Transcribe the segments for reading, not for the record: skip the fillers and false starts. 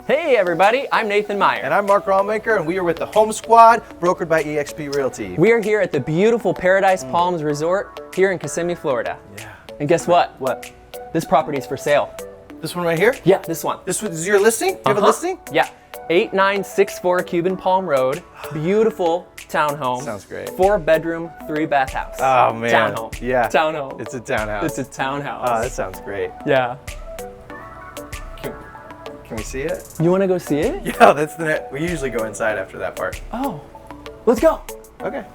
Hey everybody, I'm Nathan Meyer. And I'm Mark Rawmaker, and we are with the Home Squad, brokered by eXp Realty. We are here at the beautiful Paradise Palms Resort here in Kissimmee, Florida. Yeah. And guess what? What? This property is for sale. This one right here? Yeah, this one. This was your listing? Do you have a listing? Yeah. 8964 Cuban Palm Road. Beautiful townhome. Sounds great. 4-bedroom, 3-bath house. Oh man. Townhome. Yeah. Townhome. It's a townhouse. It's a townhouse. Oh, that sounds great. Yeah. Can we see it? You want to go see it? Yeah, that's the net. We usually go inside after that part. Oh, let's go. Okay.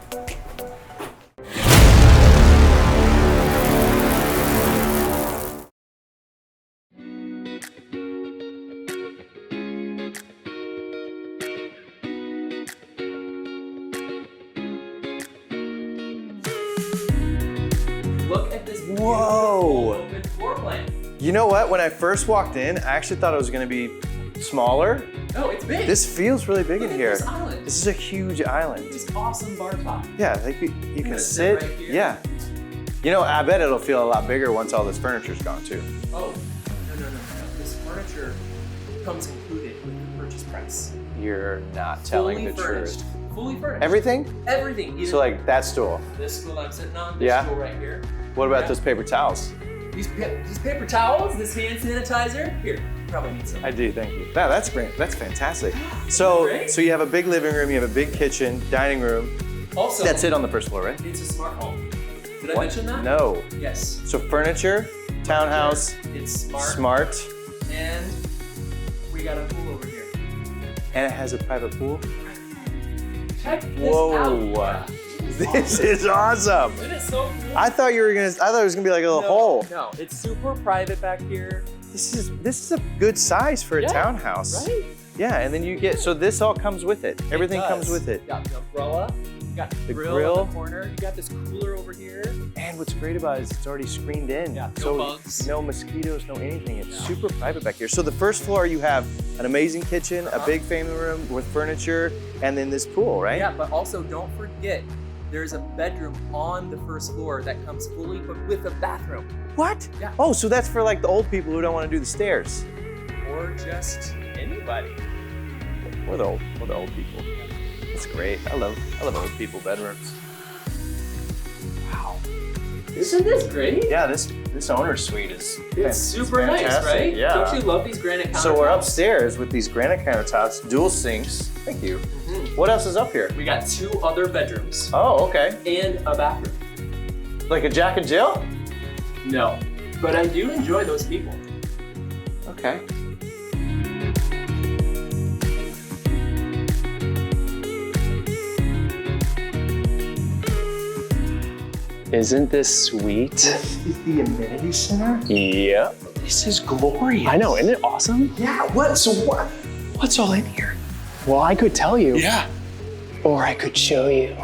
Look at this Whoa. open floor plan. You know what? When I first walked in, I actually thought it was going to be smaller. No, it's big. This feels really big Look in at here. this island. This is a huge island. This awesome bar top. Yeah, like you can gonna sit. sit right here. Yeah. You know, I bet it'll feel a lot bigger once all this furniture's gone too. Oh, no. This furniture comes included with the purchase price. You're not telling Fully the furnished. truth. Fully furnished. Everything? Everything. So like that stool. This stool I'm sitting on, this Yeah. stool right here. What about Yeah. those paper towels? These paper towels, this hand sanitizer. Here, you probably need some. I do, thank you. Wow, that's great. That's fantastic. So, Great. so you have a big living room, you have a big kitchen, dining room. Also, That's it on the first floor, right? it's a smart home. Did I What? mention that? No. Yes. So furniture, townhouse, It's smart. smart, And we got a pool over here. and it has a private pool. Check this Whoa. out. This is awesome. Isn't it so cool? I thought it was gonna be like a little hole. No, it's super private back here. This is a good size for a Yeah, townhouse. Right? Yeah, and then you get, so this all comes with it. Everything comes with it. You got the umbrella, you got the grill grill. in the corner, you got this cooler over here. And what's great about it is it's already screened in. Yeah, no so bugs. no mosquitoes, no anything. It's super private back here. So the first floor, you have an amazing kitchen, a big family room with furniture, and then this pool, right? Yeah, but also don't forget, there's a bedroom on the first floor that comes fully equipped with a bathroom. What? Yeah. Oh, so that's for like the old people who don't want to do the stairs. Or just anybody. Or the old people. That's great. I love old people bedrooms. Wow. Isn't this great? Yeah, this owner's suite is It's super nice, fantastic. right? Yeah. Don't you love these granite countertops? So we're upstairs with these granite countertops, dual sinks. Thank you. What else is up here? We got 2 other bedrooms Oh, okay. and a bathroom. Like a Jack and Jill? No, but I do enjoy those people. Okay. Isn't this sweet? This is the amenity center? Yep. This is glorious. I know, isn't it awesome? Yeah, what's all in here? Well, I could tell you. Yeah. Or I could show you.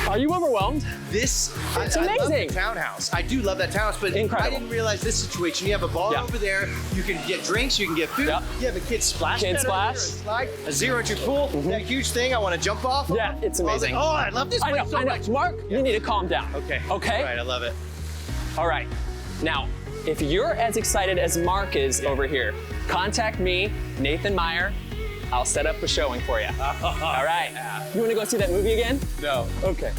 Are you overwhelmed? It's I love the amazing. Townhouse. I do love that townhouse, but Incredible. I didn't realize this situation. You have a bar Yeah. over there. You can get drinks. You can get food. Yeah. You have a kid splash Kid pad over there, splash. a slide, a 0-entry pool. That huge thing. I want to jump off. Yeah, it's amazing. Oh, I love this I place know, so I know. much. Mark, you need to calm down. Okay. Okay? All right, I love it. All right. Now, if you're as excited as Mark is over here, contact me, Nathan Meyer. I'll set up a showing for you. All right. You want to go see that movie again? No. Okay.